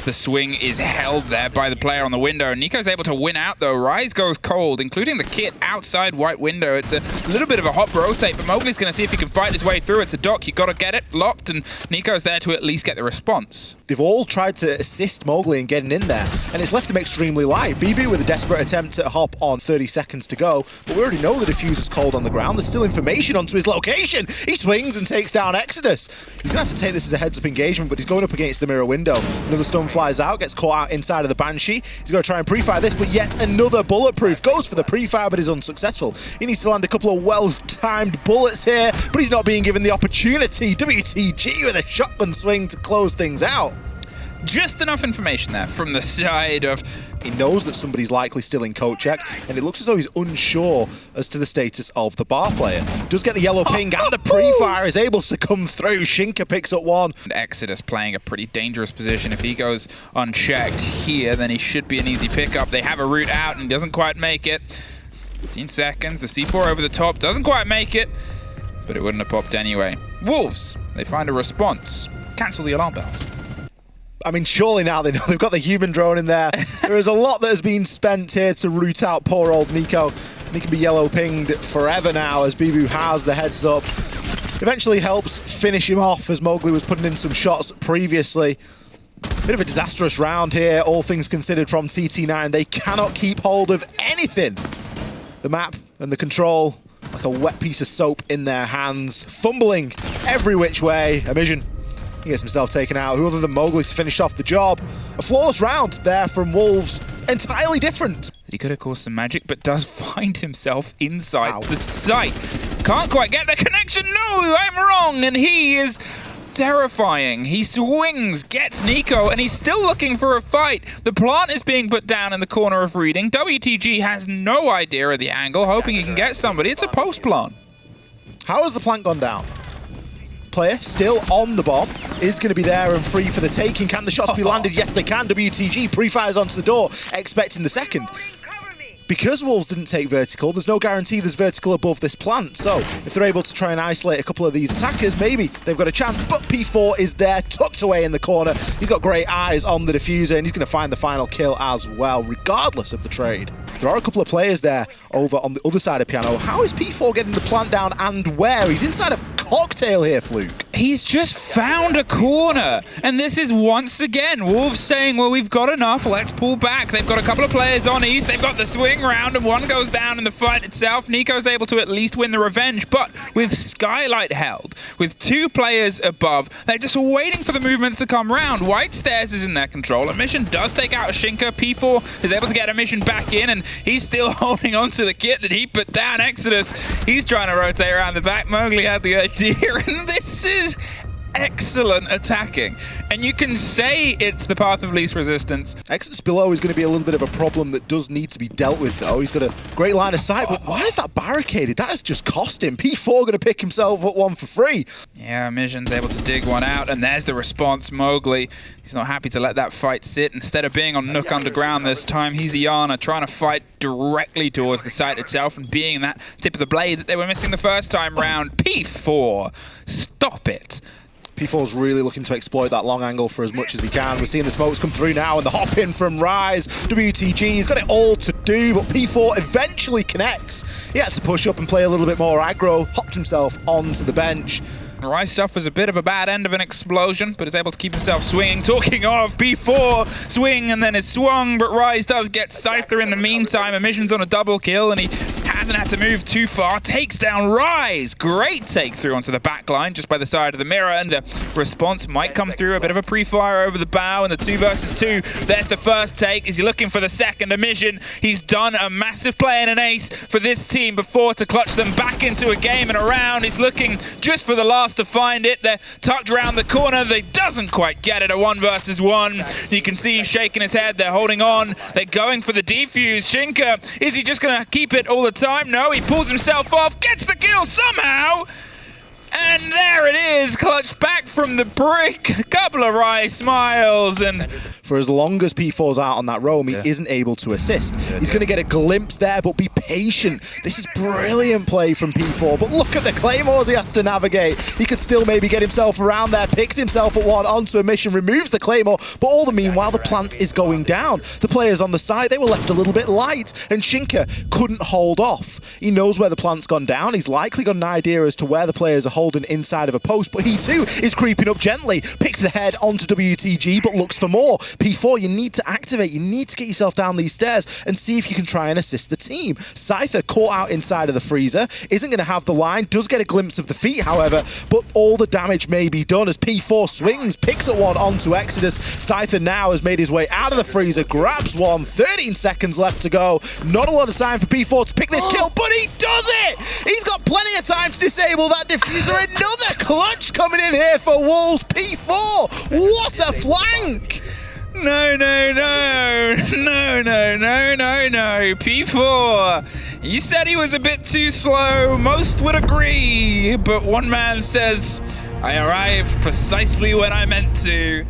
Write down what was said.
The swing is held there by the player on the window. Nico's able to win out though. Rise goes cold, including the kit outside white window. It's a little bit of a hop rotate, but Mowgli's going to see if he can fight his way through. It's a dock. You got to get it locked, and Nico's there to at least get the response. They've all tried to assist Mowgli in getting in there, and it's left him extremely light. BB with a desperate attempt to hop on 30 seconds to go, but we already know the diffuser's cold on the ground. There's still information onto his location. He swings and takes down Exodus. He's going to have to take this as a heads-up engagement, but he's going up against the mirror window. Another stun flies out, gets caught out inside of the Banshee. He's going to try and pre-fire this, but yet another bulletproof. Goes for the pre-fire, but is unsuccessful. He needs to land a couple of well-timed bullets here, but he's not being given the opportunity. WTG with a shotgun swing to close things out. Just enough information there from the side of... He knows that somebody's likely still in coat check, and it looks as though he's unsure as to the status of the bar player. Does get the yellow ping, and the pre-fire is able to come through. Shinka picks up one. Exodus playing a pretty dangerous position. If he goes unchecked here, then he should be an easy pickup. They have a route out and doesn't quite make it. 15 seconds. The C4 over the top doesn't quite make it, but it wouldn't have popped anyway. Wolves, they find a response. Cancel the alarm bells. I mean, surely now they know they've got the human drone in there. There is a lot that has been spent here to root out poor old Nico. And he can be yellow pinged forever now as BB has the heads up. Eventually helps finish him off as Mowgli was putting in some shots previously. Bit of a disastrous round here, all things considered from TT9. They cannot keep hold of anything. The map and the control, like a wet piece of soap in their hands. Fumbling every which way. Amision. He gets himself taken out. Who other than Mowgli's finished off the job? A flawless round there from Wolves. Entirely different. He could have caused some magic, but does find himself inside the site. Can't quite get the connection. No, I'm wrong. And he is terrifying. He swings, gets Nico, and he's still looking for a fight. The plant is being put down in the corner of reading. WTG has no idea of the angle, hoping he can get somebody. It's a post plant. How has the plant gone down? Player still on the bomb is going to be there and free for the taking. Can the shots be landed? Yes, they can. WTG pre-fires onto the door, expecting the second. Because Wolves didn't take vertical, there's no guarantee there's vertical above this plant. So if they're able to try and isolate a couple of these attackers, maybe they've got a chance. But P4 is there, tucked away in the corner. He's got great eyes on the diffuser, and he's going to find the final kill as well, regardless of the trade. There are a couple of players there over on the other side of Piano. How is P4 getting the plant down and where? He's inside of Cocktail here, Fluke. He's just found a corner. And this is once again Wolves saying, well, we've got enough. Let's pull back. They've got a couple of players on East. They've got the swing round and one goes down in the fight itself. Nico's able to at least win the revenge. But with Skylight held, with two players above, they're just waiting for the movements to come round. White Stairs is in their control. Mission does take out Shinka. P4 is able to get Mission back in, and he's still holding on to the kit that he put down. Exodus, he's trying to rotate around the back. Mowgli had the idea, and this is excellent attacking. And you can say it's the path of least resistance. Exodus below is going to be a little bit of a problem that does need to be dealt with, though. He's got a great line of sight, but why is that barricaded? That has just cost him. P4 going to pick himself up one for free. Yeah, Mission's able to dig one out, and there's the response. Mowgli, he's not happy to let that fight sit. Instead of being on Nook Underground this time, he's Iana trying to fight directly towards the site itself and being that tip of the blade that they were missing the first time round. P4, stop it. P4's really looking to exploit that long angle for as much as he can. We're seeing the smokes come through now and the hop in from Rise. WTG's got it all to do, but P4 eventually connects. He had to push up and play a little bit more aggro, hopped himself onto the bench. Rise suffers a bit of a bad end of an explosion, but is able to keep himself swinging. Talking of, P4 swing and then is swung, but Rise does get Scyther in the meantime. Emission's on a double kill, and he hasn't had to move too far. Takes down Rise. Great take through onto the back line just by the side of the mirror, and the response might come through. A bit of a pre-fire over the bow, and the 2 versus 2. There's the first take. Is he looking for the second? Emission, he's done a massive play and an ace for this team before to clutch them back into a game and a round. He's looking just for the last to find it. They're tucked around the corner. They doesn't quite get it. A 1 versus 1. You can see he's shaking his head. They're holding on. They're going for the defuse. Shinka, is he just going to keep it all the time? No, he pulls himself off, gets the kill somehow. And there it is clutched back from the brick. A couple of wry smiles, and for as long as P4's out on that roam, he isn't able to assist. He's going to get a glimpse there, but be patient. This is brilliant play from P4, but look at the claymores he has to navigate. He could still maybe get himself around there, picks himself at one onto a mission, removes the claymore, but all the meanwhile, the plant is going down. The players on the side, they were left a little bit light, and Shinka couldn't hold off. He knows where the plant's gone down. He's likely got an idea as to where the players are holding inside of a post, but he too is creeping up gently, picks the head onto WTG, but looks for more. P4, you need to activate. You need to get yourself down these stairs and see if you can try and assist the team. Scyther caught out inside of the freezer, isn't going to have the line, does get a glimpse of the feet, however, but all the damage may be done as P4 swings, picks at one onto Exodus. Scyther now has made his way out of the freezer, grabs one, 13 seconds left to go. Not a lot of time for P4 to pick this kill, but he does it! He's got plenty of time to disable that diffuser. Another clutch coming in here for Wolves. P4, what a flank! No. P4, you said he was a bit too slow. Most would agree, but one man says, I arrived precisely when I meant to.